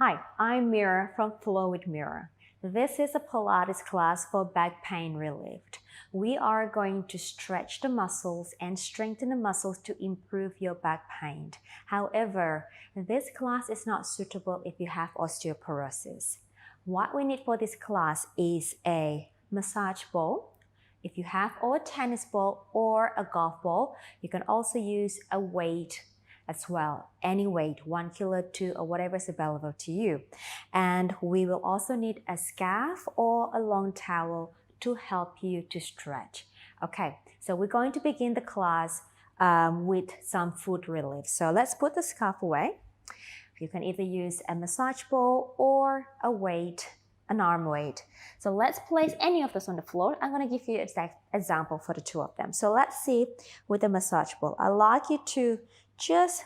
Hi, I'm Mira from Flow with Mira. This is a Pilates class for back pain relief. We are going to stretch the muscles and strengthen the muscles to improve your back pain. However, this class is not suitable if you have osteoporosis. What we need for this class is a massage ball. If you have a tennis ball or a golf ball, you can also use a weight as well, any weight, 1 kilo, 2, or whatever is available to you. And we will also need a scarf or a long towel to help you to stretch. Okay, so we're going to begin the class with some foot relief. So let's put the scarf away. You can either use a massage ball or a weight, an arm weight. So let's place any of those on the floor. I'm going to give you an exact example for the two of them. So let's see with the massage ball. I'd like you to just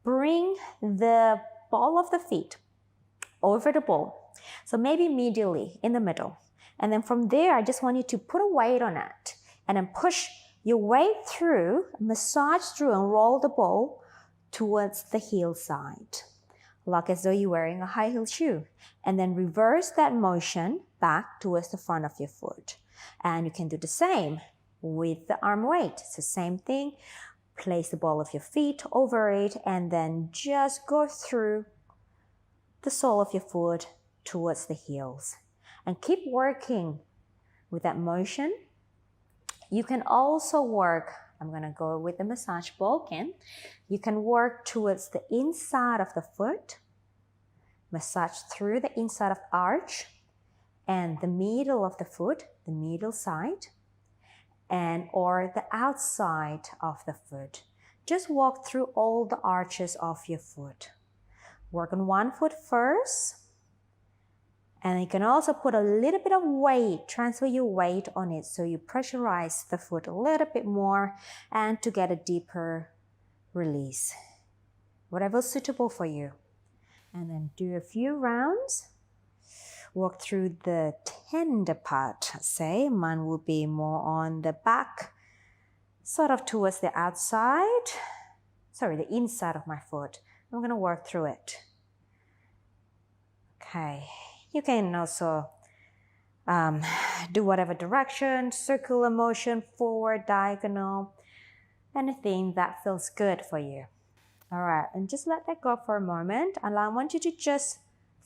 bring the ball of the feet over the ball. So maybe medially in the middle. And then from there, I just want you to put a weight on it and then push your weight through, massage through and roll the ball towards the heel side, like as though you're wearing a high heel shoe. And then reverse that motion back towards the front of your foot. And you can do the same with the arm weight. It's the same thing. Place the ball of your feet over it and then just go through the sole of your foot towards the heels. And keep working with that motion. You can also work, I'm going to go with the massage ball again. You can work towards the inside of the foot, massage through the inside of the arch and the middle of the foot, the middle side, and or the outside of the foot. Just walk through all the arches of your foot. Work on one foot first. And you can also put a little bit of weight, transfer your weight on it so you pressurize the foot a little bit more and to get a deeper release. Whatever's suitable for you. And then do a few rounds. Walk through the tender part, say. Mine will be more on the back, sort of towards the outside. Sorry, the inside of my foot. I'm going to work through it. Okay. You can also do whatever direction, circular motion, forward, diagonal, anything that feels good for you. All right, and just let that go for a moment. And I want you to just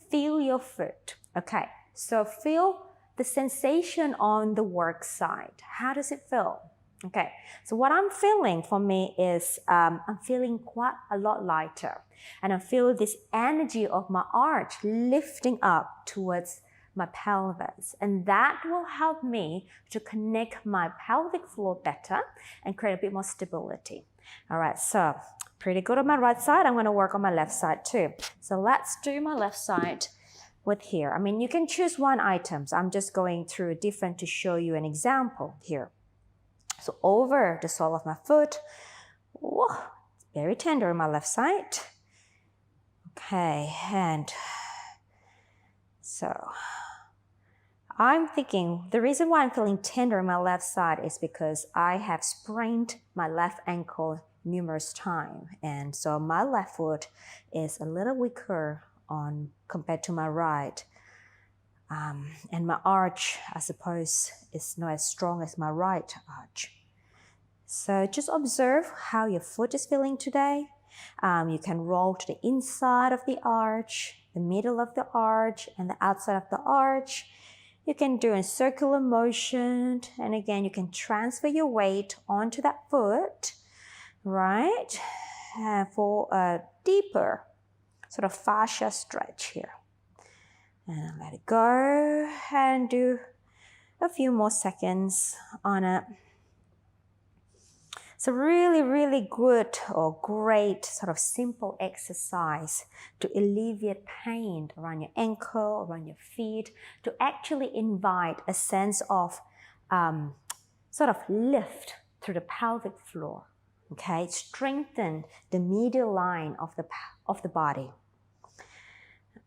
feel your foot. Okay, so feel the sensation on the work side. How does it feel? Okay, so what I'm feeling for me is I'm feeling quite a lot lighter. And I feel this energy of my arch lifting up towards my pelvis. And that will help me to connect my pelvic floor better and create a bit more stability. All right, so pretty good on my right side. I'm going to work on my left side too. So let's do my left side with here. I mean, you can choose one item. So I'm just going through different to show you an example here. So over the sole of my foot, whoa, very tender on my left side. Okay, and so I'm thinking the reason why I'm feeling tender on my left side is because I have sprained my left ankle numerous times. And so my left foot is a little weaker compared to my right. And my arch, I suppose, is not as strong as my right arch. So just observe how your foot is feeling today. You can roll to the inside of the arch, the middle of the arch, and the outside of the arch. You can do a circular motion. And again, you can transfer your weight onto that foot, right? For a deeper sort of fascia stretch here. And let it go and do a few more seconds on it. So really, really good or great sort of simple exercise to alleviate pain around your ankle, around your feet, to actually invite a sense of sort of lift through the pelvic floor. Okay, strengthen the medial line of the body.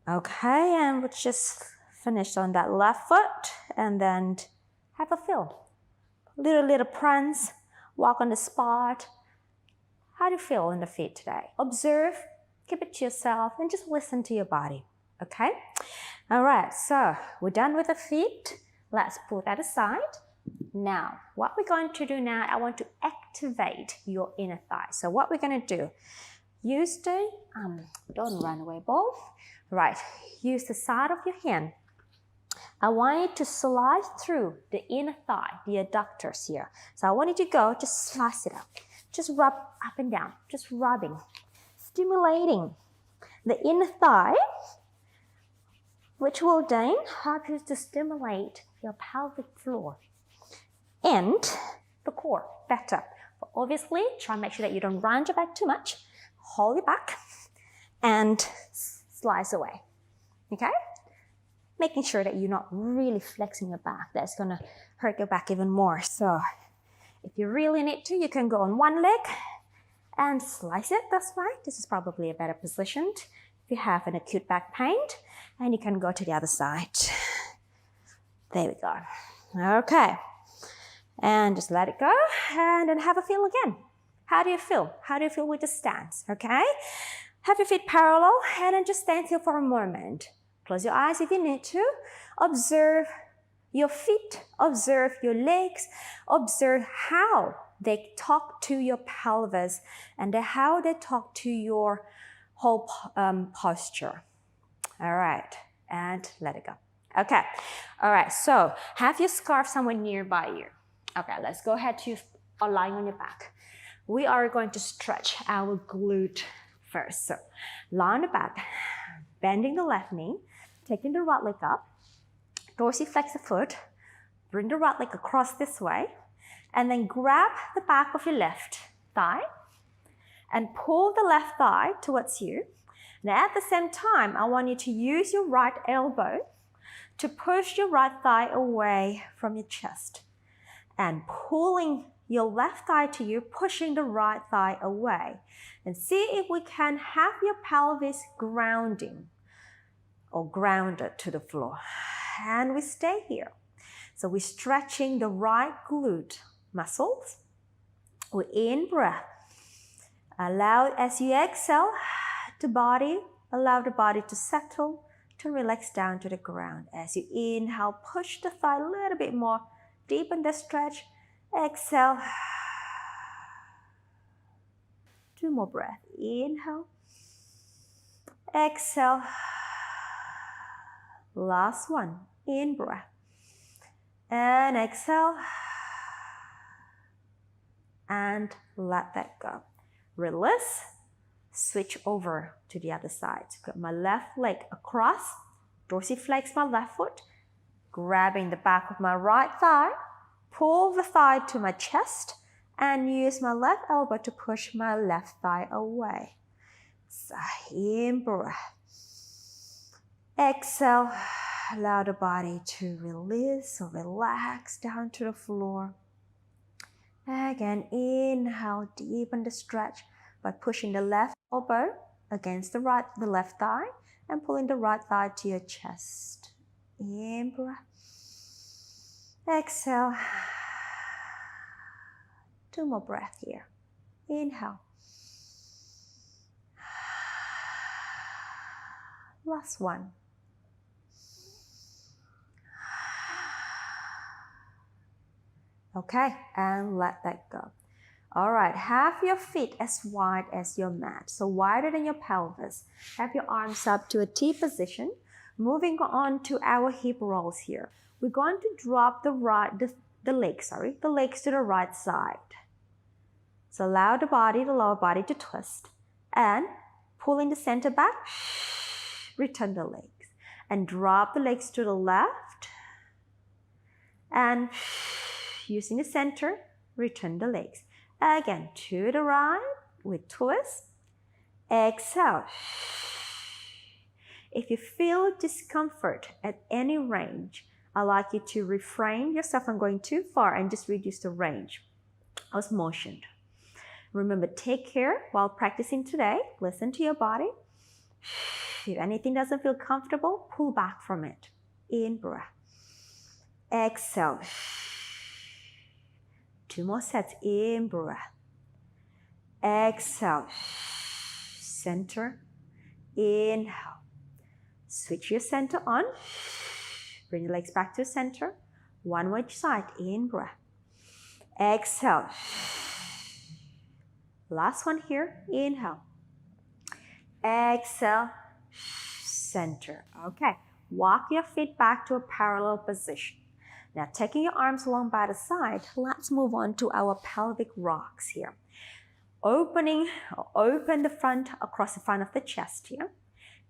Okay, and we'll just finish on that left foot and then have a feel. Little prance. Walk on the spot. How do you feel in the feet today? Observe, keep it to yourself, and just listen to your body. okay? All right, so we're done with the feet. Let's put that aside. Now, what we're going to do now, I want to activate your inner thigh. So what we're going to do, use the, don't run away, ball. Right, use the side of your hand. I want you to slide through the inner thigh, the adductors here. So I want you to go, just slice it up. Just rub up and down, just rubbing, stimulating the inner thigh, which will then help you to stimulate your pelvic floor and the core better. But obviously, try and make sure that you don't round your back too much. Hold your back and slice away, okay? Making sure that you're not really flexing your back. That's gonna hurt your back even more. So if you really need to, you can go on one leg and slice it this way. This is probably a better position if you have an acute back pain. And you can go to the other side. There we go. Okay. And just let it go and then have a feel again. How do you feel? How do you feel with the stance? Okay. Have your feet parallel and then just stand still for a moment. Close your eyes if you need to. Observe your feet. Observe your legs. Observe how they talk to your pelvis and how they talk to your whole posture. All right, and let it go. Okay, all right, so have your scarf somewhere nearby you. Okay, let's go ahead to lying on your back. We are going to stretch our glute first. So lie on the back, bending the left knee, taking the right leg up, dorsiflex the foot, bring the right leg across this way, and then grab the back of your left thigh and pull the left thigh towards you. Now at the same time, I want you to use your right elbow to push your right thigh away from your chest and pulling your left thigh to you, pushing the right thigh away. And see if we can have your pelvis grounding or grounded to the floor. And we stay here. So we're stretching the right glute muscles. We in breath. Allow as you exhale, allow the body to settle, to relax down to the ground. As you inhale, push the thigh a little bit more, deepen the stretch. Exhale. 2 more breaths. Inhale. Exhale. Last one. In breath. And exhale. And let that go. Release. Switch over to the other side. Put my left leg across, dorsiflex my left foot, grabbing the back of my right thigh, pull the thigh to my chest, and use my left elbow to push my left thigh away. So in breath. Exhale, allow the body to release or relax down to the floor. Again, inhale, deepen the stretch by pushing the left elbow against the left thigh and pulling the right thigh to your chest. In breath. Exhale. 2 more breaths here. Inhale. Last one. Okay, and let that go. All right, have your feet as wide as your mat, so wider than your pelvis. Have your arms up to a T position. Moving on to our hip rolls here. We're going to drop the legs to the right side. So allow the lower body to twist and pulling the center back, return the legs and drop the legs to the left and using the center, return the legs. Again, to the right with twist. Exhale. If you feel discomfort at any range, I'd like you to refrain yourself from going too far and just reduce the range of motion. Remember, take care while practicing today. Listen to your body. If anything doesn't feel comfortable, pull back from it. In breath. Exhale. 2 more sets. In breath. Exhale. Center. Inhale. Switch your center on. Bring the legs back to center. One more each side. In breath. Exhale. Last one here. Inhale. Exhale. Center. Okay. Walk your feet back to a parallel position. Now, taking your arms along by the side, let's move on to our pelvic rocks here. Open the front across the front of the chest here.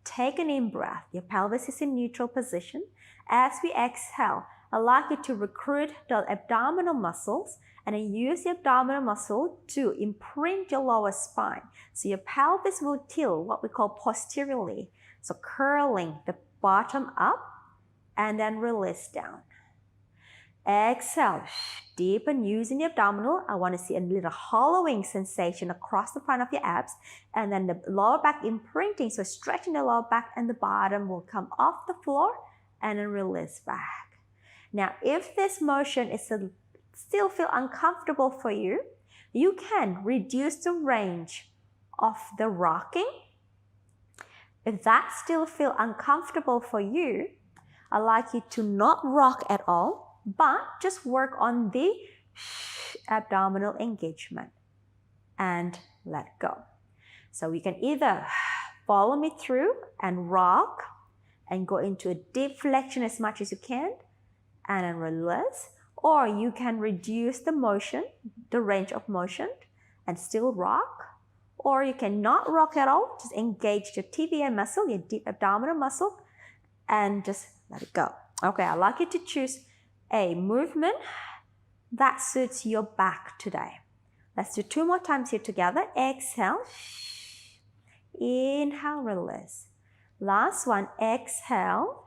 Take an in breath. Your pelvis is in neutral position. As we exhale, allow you to recruit the abdominal muscles and then use the abdominal muscle to imprint your lower spine. So your pelvis will tilt, what we call posteriorly. So curling the bottom up and then release down. Exhale, deepen using the abdominal. I want to see a little hollowing sensation across the front of your abs and then the lower back imprinting. So stretching the lower back and the bottom will come off the floor and then release back. Now, if this motion is still feel uncomfortable for you, you can reduce the range of the rocking. If that still feel uncomfortable for you, I'd like you to not rock at all, but just work on the abdominal engagement and let go. So you can either follow me through and rock and go into a deep flexion as much as you can and then release, or you can reduce the motion, the range of motion and still rock, or you can not rock at all, just engage your TVA muscle, your deep abdominal muscle, and just let it go. Okay, I'd like you to choose a movement that suits your back today. Let's do 2 more times here together. Exhale. Inhale, release. Last one, exhale.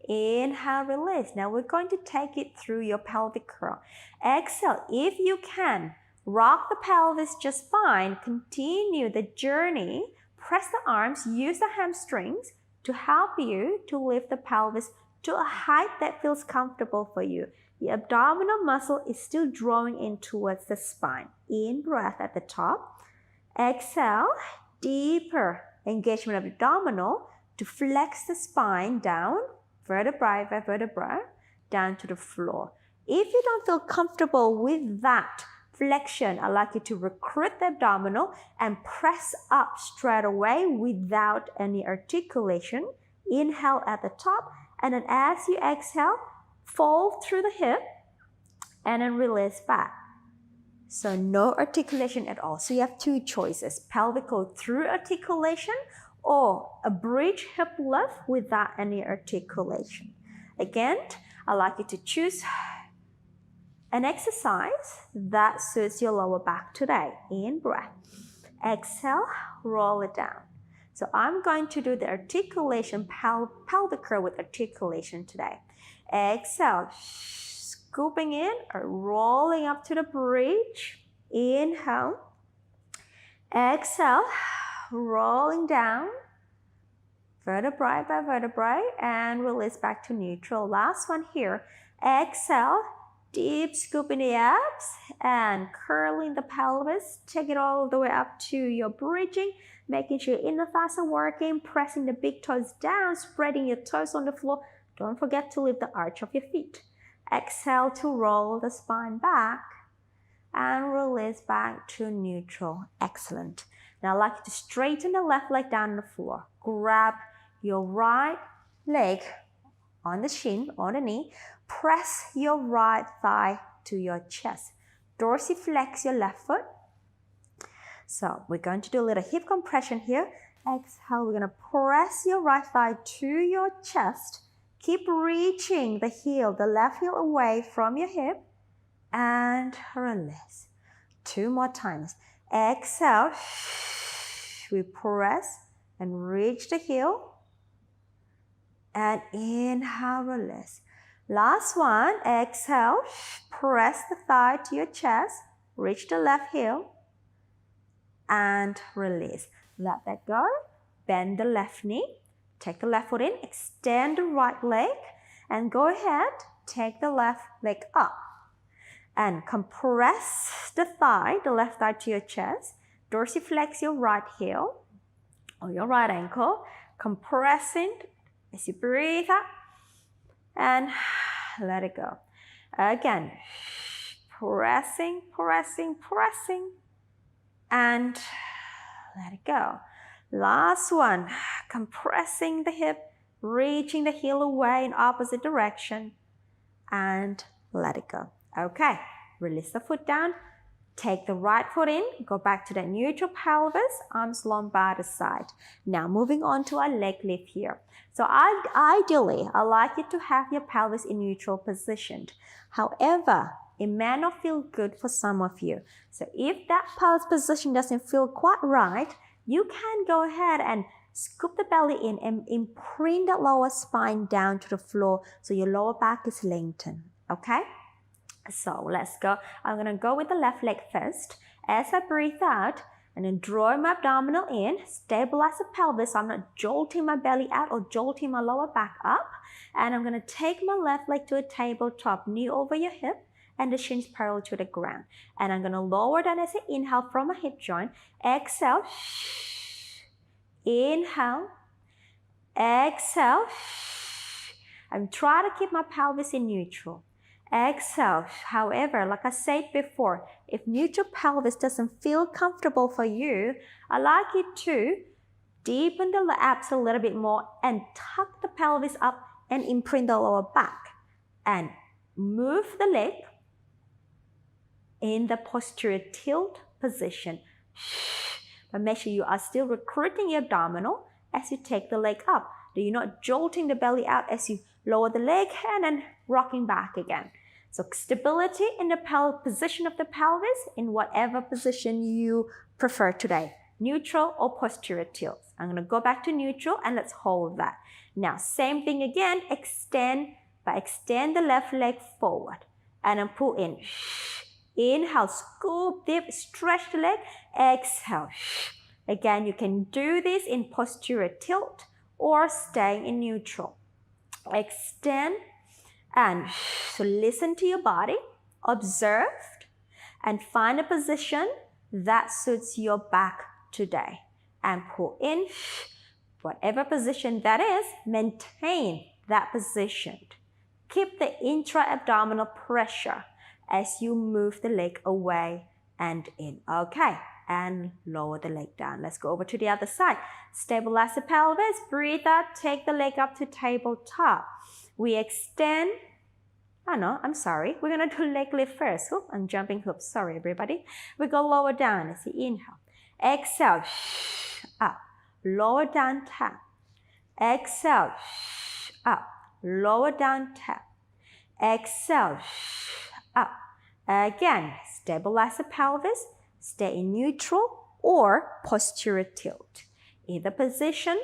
Inhale, release. Now we're going to take it through your pelvic curl. Exhale. If you can, rock the pelvis just fine. Continue the journey. Press the arms, use the hamstrings to help you to lift the pelvis to a height that feels comfortable for you. The abdominal muscle is still drawing in towards the spine. In breath at the top. Exhale, deeper engagement of the abdominal to flex the spine down, vertebra by vertebra, down to the floor. If you don't feel comfortable with that flexion, I'd like you to recruit the abdominal and press up straight away without any articulation. Inhale at the top, and then as you exhale, fold through the hip and then release back. So no articulation at all. So you have 2 choices, pelvic through articulation or a bridge hip lift without any articulation. Again, I'd like you to choose an exercise that suits your lower back today. In breath. Exhale, roll it down. So I'm going to do the articulation, pelvic curl with articulation today. Exhale, scooping in or rolling up to the bridge. Inhale. Exhale, rolling down, vertebrae by vertebrae, and release back to neutral. Last one here. Exhale, deep scoop in the abs and curling the pelvis. Take it all the way up to your bridging. Making sure your inner thighs are working, pressing the big toes down, spreading your toes on the floor. Don't forget to lift the arch of your feet. Exhale to roll the spine back and release back to neutral. Excellent. Now I'd like you to straighten the left leg down on the floor. Grab your right leg on the shin, on the knee. Press your right thigh to your chest. Dorsiflex your left foot. So we're going to do a little hip compression here. Exhale, we're going to press your right thigh to your chest. Keep reaching the heel, the left heel away from your hip and release. 2 more times. Exhale, we press and reach the heel and inhale, release. Last one, exhale, press the thigh to your chest, reach the left heel and release. Let that go. Bend the left knee. Take the left foot in. Extend the right leg. And go ahead. Take the left leg up. And compress the thigh, the left thigh to your chest. Dorsiflex your right heel or your right ankle. compressing as you breathe out and let it go. Again, pressing, pressing, pressing, and let it go. Last one, compressing the hip, reaching the heel away in opposite direction, and let it go. Okay, release the foot down. Take the right foot in, go back to the neutral pelvis, arms long by the side. Now moving on to our leg lift here. So ideally, I like you to have your pelvis in neutral positioned. However, it may not feel good for some of you. So if that pelvis position doesn't feel quite right, you can go ahead and scoop the belly in and imprint the lower spine down to the floor so your lower back is lengthened, okay? So let's go. I'm going to go with the left leg first. As I breathe out, and then draw my abdominal in, stabilize the pelvis so I'm not jolting my belly out or jolting my lower back up. And I'm going to take my left leg to a tabletop, knee over your hip, and the shins parallel to the ground. And I'm going to lower down as I inhale from my hip joint. Exhale. Inhale. Exhale. I'm trying to keep my pelvis in neutral. Exhale. However, like I said before, if neutral pelvis doesn't feel comfortable for you, I like you to deepen the abs a little bit more and tuck the pelvis up and imprint the lower back. And move the leg in the posterior tilt position. But make sure you are still recruiting your abdominal as you take the leg up. That you're not jolting the belly out as you lower the leg and then rocking back again. So stability in the position of the pelvis in whatever position you prefer today. Neutral or posterior tilt. I'm going to go back to neutral and let's hold that. Now same thing again, extend the left leg forward and then pull in. Inhale, scoop deep, stretch the leg. Exhale. Again, you can do this in posterior tilt or staying in neutral. Extend and so listen to your body, observe, and find a position that suits your back today. And pull in, whatever position that is, maintain that position. Keep the intra-abdominal pressure as you move the leg away and in. Okay, and lower the leg down. Let's go over to the other side. Stabilize the pelvis, breathe out, take the leg up to tabletop. We extend, we're gonna do leg lift first. Oop, I'm jumping hoops, sorry everybody. We go lower down as you inhale. Exhale, up, lower down, tap. Exhale, up, lower down, tap. Exhale, up. Again, stabilize the pelvis, stay in neutral or posterior tilt. Either position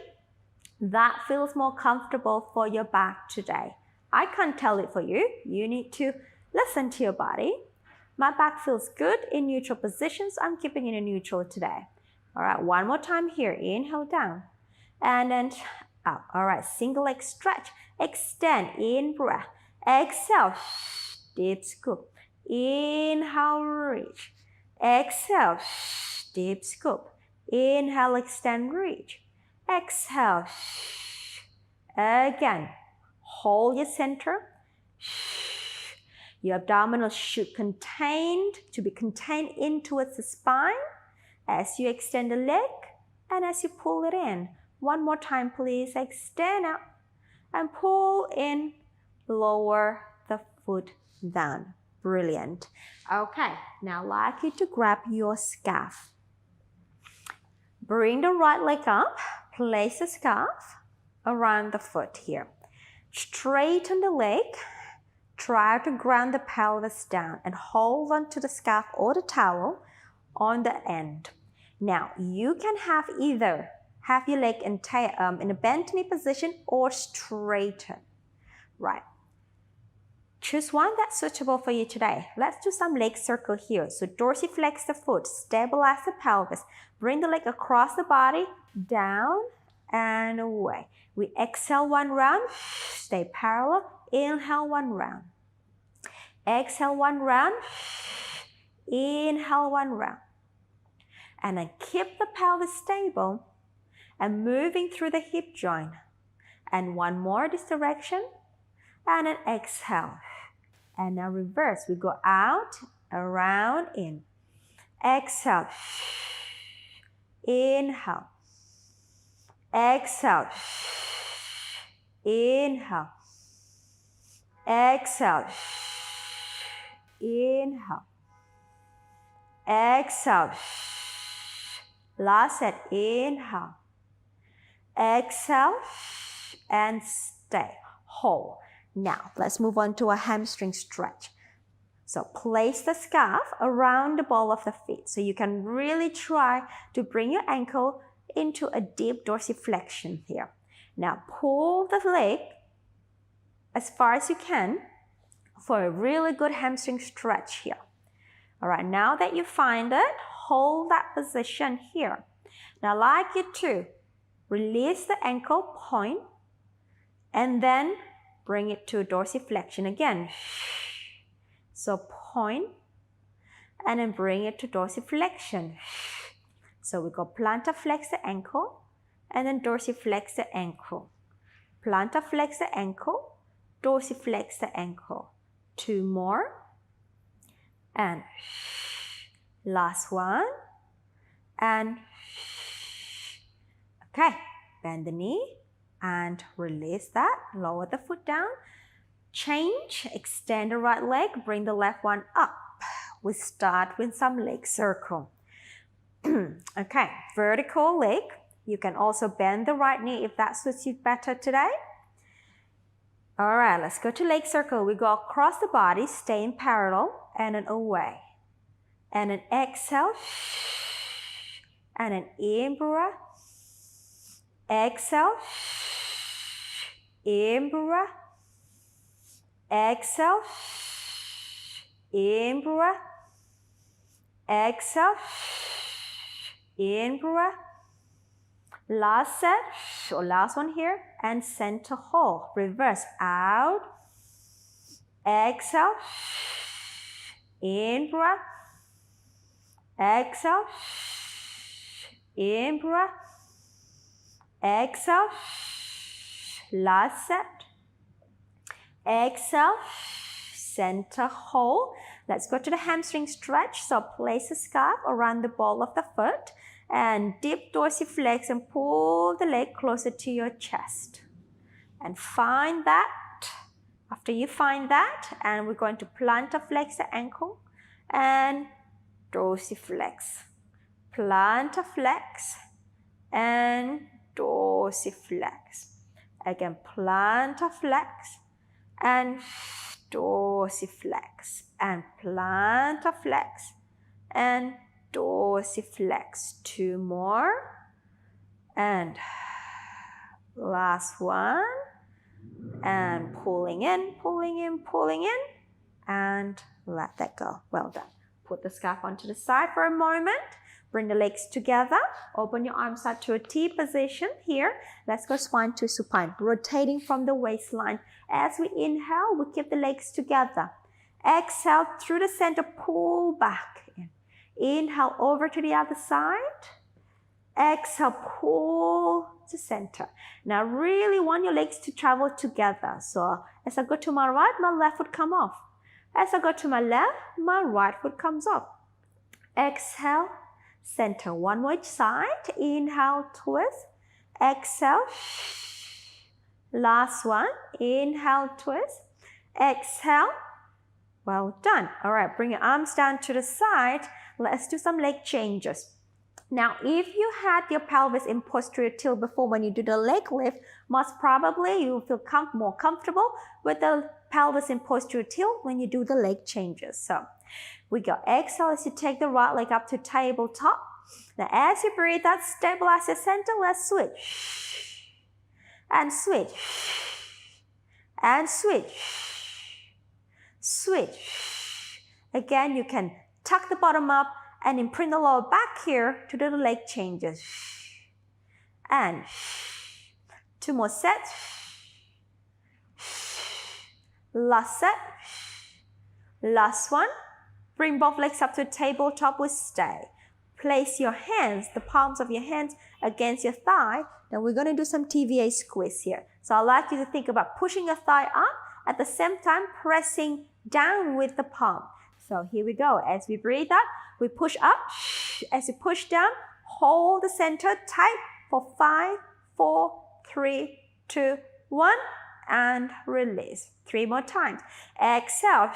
that feels more comfortable for your back today. I can't tell it for you. You need to listen to your body. My back feels good in neutral positions. I'm keeping it in neutral today. All right, one more time here. Inhale down and then up. All right, single leg stretch. Extend, in breath. Exhale, deep scoop. Inhale, reach. Exhale, deep scoop. Inhale, extend, reach. Exhale. Again, hold your center. Your abdominal should be contained in towards the spine as you extend the leg and as you pull it in. One more time, please. Extend out and pull in. Lower the foot down. Brilliant. Okay, now I'd like you to grab your scarf. Bring the right leg up. Place the scarf around the foot here. Straighten the leg. Try to ground the pelvis down and hold on to the scarf or the towel on the end. Now, you can have your leg in a bent knee position or straighten. Right. Choose one that's suitable for you today. Let's do some leg circle here. So dorsiflex the foot, stabilize the pelvis. Bring the leg across the body, down and away. We exhale one round, stay parallel. Inhale one round. Exhale one round. Inhale one round. And then keep the pelvis stable and moving through the hip joint. And one more this direction, and then exhale. And now reverse. We go out, around, in. Exhale. Inhale. Exhale. Inhale. Exhale. Inhale. Exhale. Last set. Inhale. Exhale. And stay. Hold. Now, let's move on to a hamstring stretch. So place the scarf around the ball of the feet. So you can really try to bring your ankle into a deep dorsiflexion here. Now pull the leg as far as you can for a really good hamstring stretch here. All right, now that you find it, hold that position here. Now I'd like you to release the ankle, point, and then bring it to dorsiflexion again. So point, and then bring it to dorsiflexion. So we go plantar flex the ankle, and then dorsiflex the ankle. Plantar flex the ankle, dorsiflex the ankle. 2 more. And last one. And okay, bend the knee and release that. Lower the foot down. Change, extend the right leg, bring the left one up. We start with some leg circle. Okay, vertical leg. You can also bend the right knee if that suits you better today. All right, let's go to leg circle. We go across the body, stay in parallel, and then away. And then exhale, and then in-breath. Exhale, in-breath. Exhale, in-breath. Exhale, in-breath. Last set, or last one here, and center hold. Reverse out. Exhale, in-breath. Exhale, in-breath. Exhale. Last set. Exhale, center hold. Let's go to the hamstring stretch. So place the scarf around the ball of the foot and deep dorsiflex and pull the leg closer to your chest. And find that. After you find that, and we're going to plantar flex the ankle and dorsiflex. Plantar flex and dorsiflex. Again, plantar flex and dorsiflex, and plantar flex and dorsiflex. 2 more, and last one, and pulling in, pulling in, pulling in, and let that go. Well done. Put the scarf onto the side for a moment. Bring the legs together. Open your arms out to a T position here. Let's go swine to supine, rotating from the waistline. As we inhale, we keep the legs together. Exhale through the center, pull back. Inhale over to the other side. Exhale, pull to center. Now really want your legs to travel together. So as I go to my right, my left foot come off. As I go to my left, my right foot comes off. Exhale, center. One more each side. Inhale, twist. Exhale. Last one. Inhale, twist. Exhale. Well done. All right, bring your arms down to the side. Let's do some leg changes. Now, if you had your pelvis in posterior tilt before when you do the leg lift, most probably you will feel more comfortable with the pelvis in posterior tilt when you do the leg changes. So we go. Exhale as you take the right leg up to tabletop. Now, as you breathe out, stabilize your center. Let's switch. And switch. And switch. Switch. Again, you can tuck the bottom up and imprint the lower back here to do the leg changes. And 2 more sets. Last set. Last one. Bring both legs up to the tabletop with stay. Place your hands, the palms of your hands, against your thigh, then we're going to do some TVA squeeze here. So I'd like you to think about pushing your thigh up, at the same time pressing down with the palm. So here we go. As we breathe out, we push up. As you push down, hold the center tight for 5, 4, 3, 2, 1, and release. 3 more times. Exhale,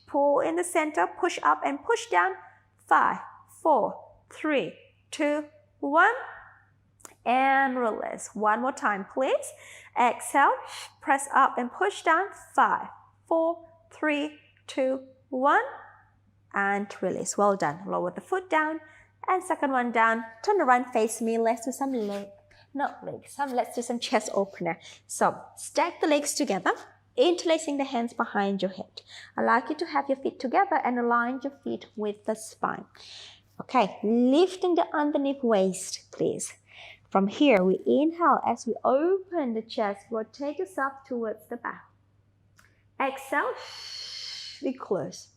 pull in the center, push up and push down. 5, 4, 3, 2, 1, and release. 1 more time, please. Exhale, press up and push down. 5, 4, 3, 2, 1, and release. Well done. Lower the foot down, and second one down. Turn around, face me. Let's do some let's do some chest opener. So stack the legs together, interlacing the hands behind your head. I'd like you to have your feet together and align your feet with the spine. Okay, lifting the underneath waist, please. From here, we inhale as we open the chest. Rotate yourself towards the back. Exhale, we close.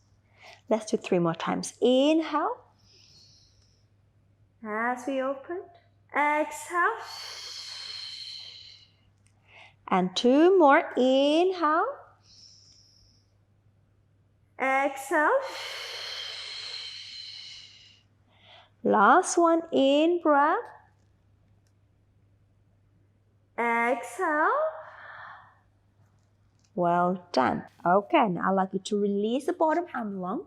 Let's do 3 more times. Inhale. As we open. Exhale. And 2 more. Inhale. Exhale. Last one. In breath. Exhale. Well done. Okay, now I'd like you to release the bottom arm long.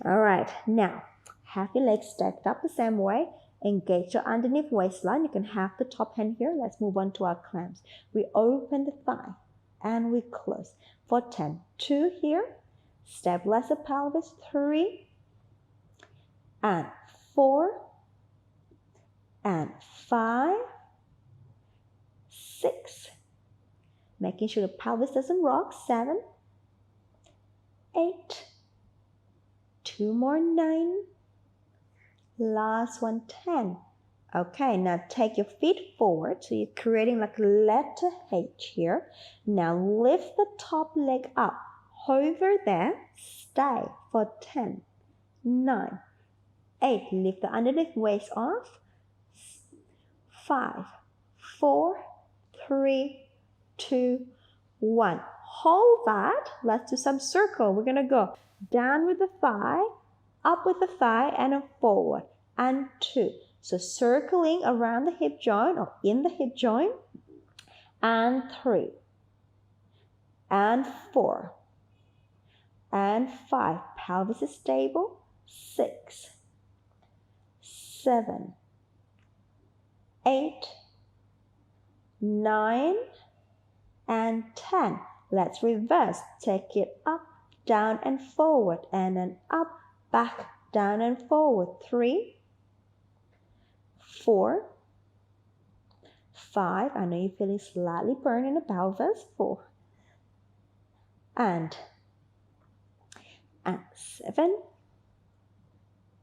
All right, now have your legs stacked up the same way. Engage your underneath waistline. You can have the top hand here. Let's move on to our clamps. We open the thigh and we close for 10. 2 here. Stabilize the pelvis. 3 and 4 and 5, 6. Making sure the pelvis doesn't rock. 7, 8, 2 more. 9. Last one. 10. Okay, now take your feet forward. So you're creating like a letter H here. Now lift the top leg up. Hover there. Stay for 10, 9, 8. Lift the underneath waist off. 5, 4, 3, 2, 1. Hold that. Let's do some circle. We're going to go down with the thigh, up with the thigh, and then forward. And 2. So circling around the hip joint or in the hip joint. And 3. And 4. And 5. Pelvis is stable. 6, 7, 8, 9, and 10. Let's reverse. Take it up, down, and forward. And then up, back, down, and forward. 3, 4, 5. I know you're feeling slightly burned in the pelvis. 4. And 7,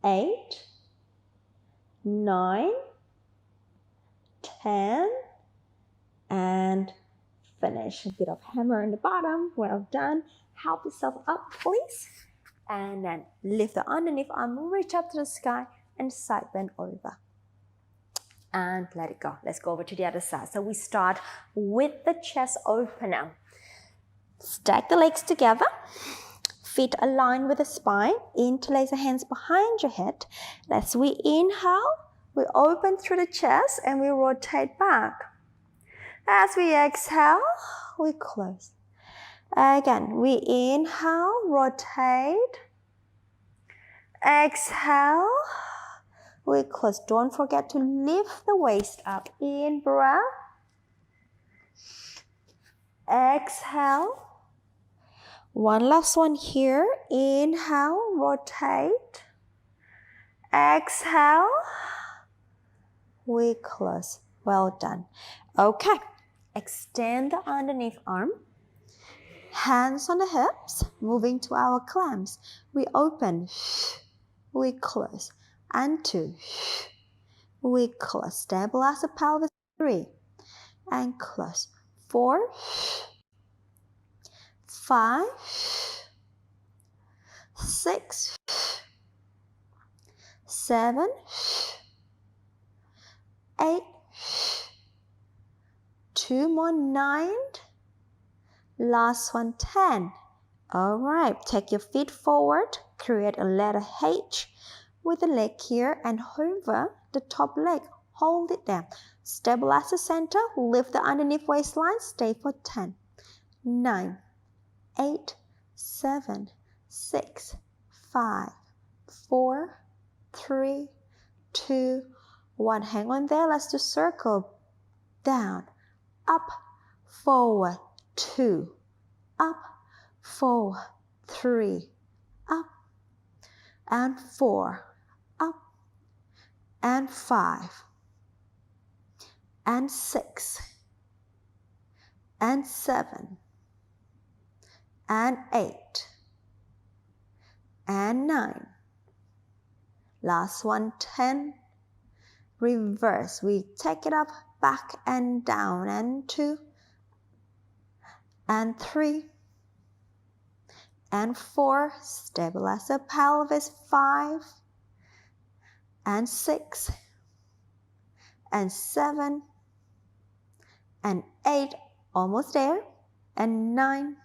8, 9, 10, and finish. A bit of hammer in the bottom. Well done. Help yourself up, please. And then lift the underneath arm, reach up to the sky, and side bend over. And let it go. Let's go over to the other side. So we start with the chest opener. Stack the legs together. Feet aligned with the spine. Interlace the hands behind your head. As we inhale, we open through the chest and we rotate back. As we exhale, we close. Again, we inhale, rotate. Exhale, we close. Don't forget to lift the waist up. In breath. Exhale. One last one here. Inhale, rotate. Exhale. We close. Well done. Okay. Extend the underneath arm. Hands on the hips. Moving to our clamps. We open. We close. And 2. We close. Stabilize the pelvis. 3. And close. 4. 5. 6. 7. 8. 2 more, 9. Last one, 10. All right, take your feet forward, create a letter H with the leg here and hover the top leg. Hold it there. Stabilize the center, lift the underneath waistline, stay for 10. 9, 8, 7, 6, 5, 4, 3, 2, 1. Hang on there. Let's do circle. Down, up, forward, 2, up, 4, 3, up, and 4, up, and 5, and 6, and 7, and 8, and 9. Last one, 10. Reverse. We take it up, back and down, and 2, and 3, and 4. Stabilize the pelvis. 5, and 6, and 7, and 8. Almost there. And 9,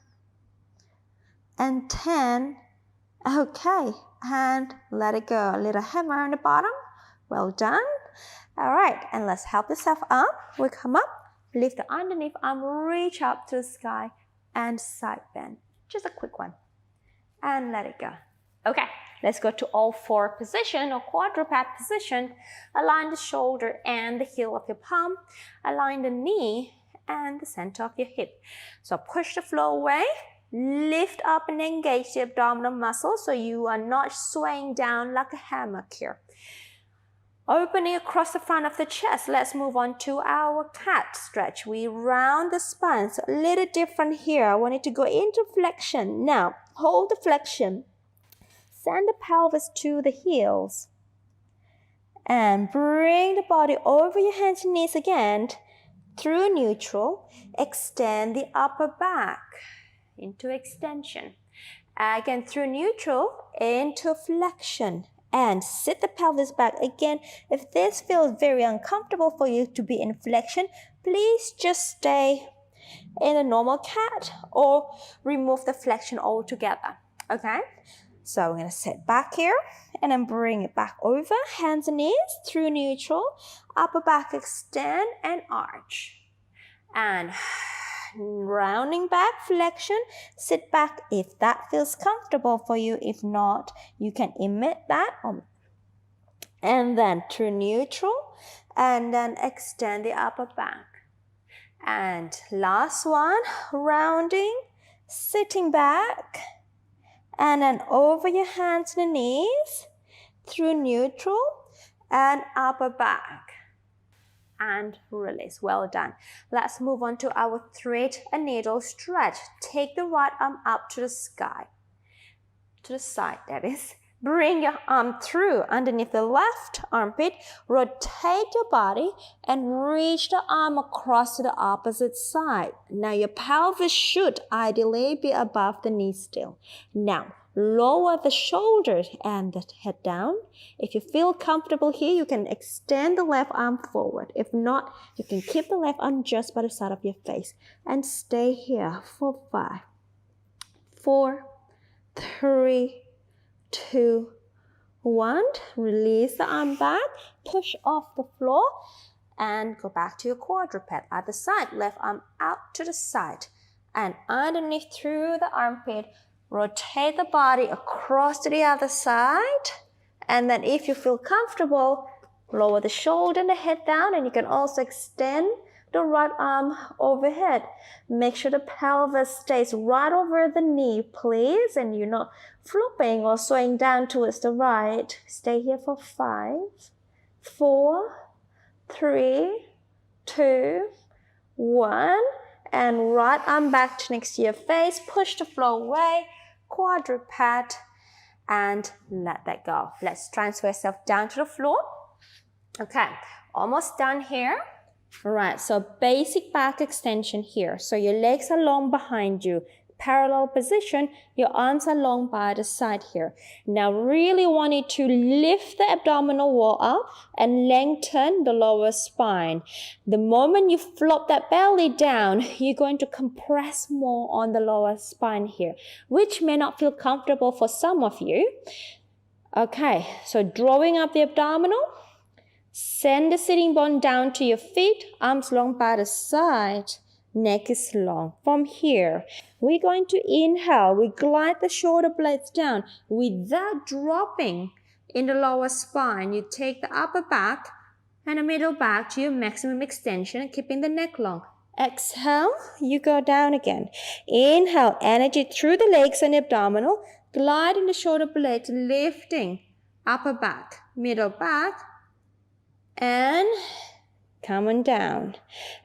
and 10. Okay, and let it go. A little hammer on the bottom. Well done. All right, and let's help yourself up. We come up, lift the underneath arm, reach up to the sky, and side bend. Just a quick one. And let it go. Okay, let's go to all 4 position or quadruped position. Align the shoulder and the heel of your palm. Align the knee and the center of your hip. So push the floor away. Lift up and engage the abdominal muscle so you are not swaying down like a hammock here. Opening across the front of the chest. Let's move on to our cat stretch. We round the spine. So a little different here. I want it to go into flexion. Now, hold the flexion. Send the pelvis to the heels. And bring the body over your hands and knees again. Through neutral, extend the upper back into extension. Again, through neutral, into flexion. And sit the pelvis back again. If this feels very uncomfortable for you to be in flexion, please just stay in a normal cat or remove the flexion altogether. Okay? So we're going to sit back here and then bring it back over. Hands and knees through neutral. Upper back extend and arch. And rounding back, flexion, sit back if that feels comfortable for you. If not, you can emit that. And then through neutral, and then extend the upper back. And last one, rounding, sitting back, and then over your hands and knees, through neutral, and upper back. And release. Well done. Let's move on to our thread and needle stretch. Take the right arm up to the sky. To the side, that is. Bring your arm through underneath the left armpit. Rotate your body and reach the arm across to the opposite side. Now your pelvis should ideally be above the knee still. Now, lower the shoulders and the head down. If you feel comfortable here, you can extend the left arm forward. If not, you can keep the left arm just by the side of your face. And stay here for 5, 4, 3, 2, 1. Release the arm back. Push off the floor. And go back to your quadruped. Other side, left arm out to the side. And underneath through the armpit, rotate the body across to the other side. And then if you feel comfortable, lower the shoulder and the head down. And you can also extend the right arm overhead. Make sure the pelvis stays right over the knee, please. And you're not flopping or swaying down towards the right. Stay here for 5, 4, 3, 2, 1. And right arm back to next to your face. Push the floor away. Quadruped. And let that go. Let's transfer yourself down to the floor. Okay, almost done here. All right, so basic back extension here. So your legs are long behind you. parallel position. Your arms are long by the side here. Now really want you to lift the abdominal wall up and lengthen the lower spine. The moment you flop that belly down, you're going to compress more on the lower spine here, which may not feel comfortable for some of you. Okay, so drawing up the abdominal, send the sitting bone down to your feet, arms long by the side. Neck is long. From here, we're going to inhale. We glide the shoulder blades down without dropping in the lower spine. You take the upper back and the middle back to your maximum extension, keeping the neck long. Exhale, you go down again. Inhale, energy through the legs and the abdominal. Gliding the shoulder blades, lifting upper back, middle back, and coming down.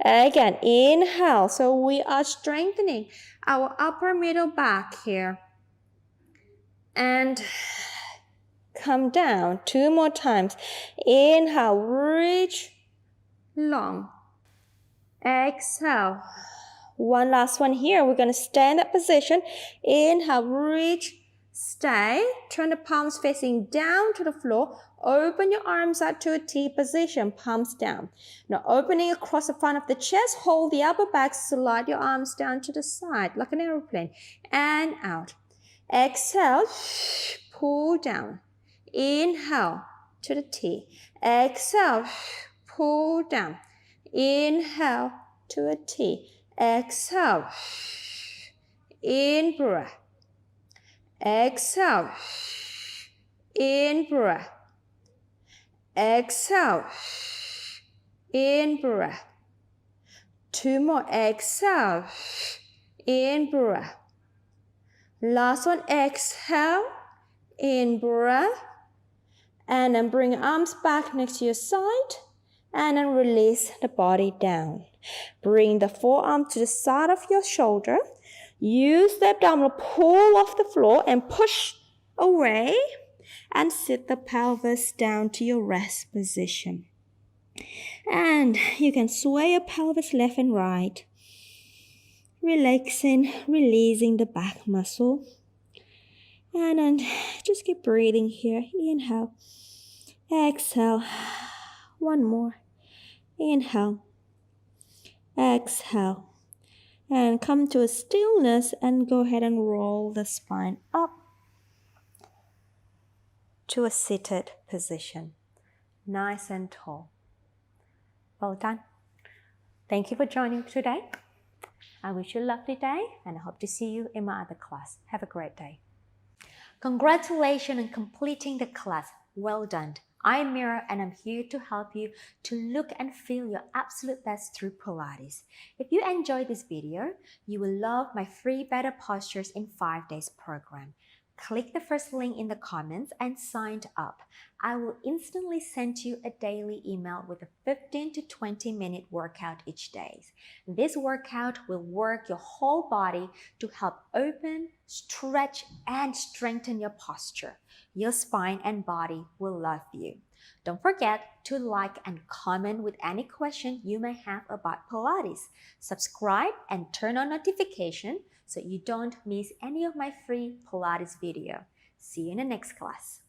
Again, inhale. So we are strengthening our upper middle back here. And come down. 2 more times. Inhale, reach long. Exhale. One last one here. We're going to stand that position. Inhale, reach, stay. Turn the palms facing down to the floor. Open your arms out to a T position, palms down. Now opening across the front of the chest, hold the upper back, slide your arms down to the side like an aeroplane. And out. Exhale, pull down. Inhale to the T. Exhale, pull down. Inhale to a T. Exhale. In breath. Exhale. In breath. Exhale. In breath. 2 more. Exhale. In breath. Last one. Exhale. In breath. And then bring arms back next to your side. And then release the body down. Bring the forearm to the side of your shoulder. Use the abdominal, pull off the floor and push away. And sit the pelvis down to your rest position. And you can sway your pelvis left and right. Relaxing, releasing the back muscle. And then just keep breathing here. Inhale. Exhale. One more. Inhale. Exhale. And come to a stillness and go ahead and roll the spine up to a seated position. Nice and tall. Well done. Thank you for joining today. I wish you a lovely day and I hope to see you in my other class. Have a great day. Congratulations on completing the class. Well done. I'm Mira and I'm here to help you to look and feel your absolute best through Pilates. If you enjoyed this video, you will love my free Better Postures in 5 Days program. Click the first link in the comments and sign up. I will instantly send you a daily email with a 15 to 20 minute workout each day. This workout will work your whole body to help open, stretch, and strengthen your posture. Your spine and body will love you. Don't forget to like and comment with any question you may have about Pilates. Subscribe and turn on notification so you don't miss any of my free Pilates video. See you in the next class.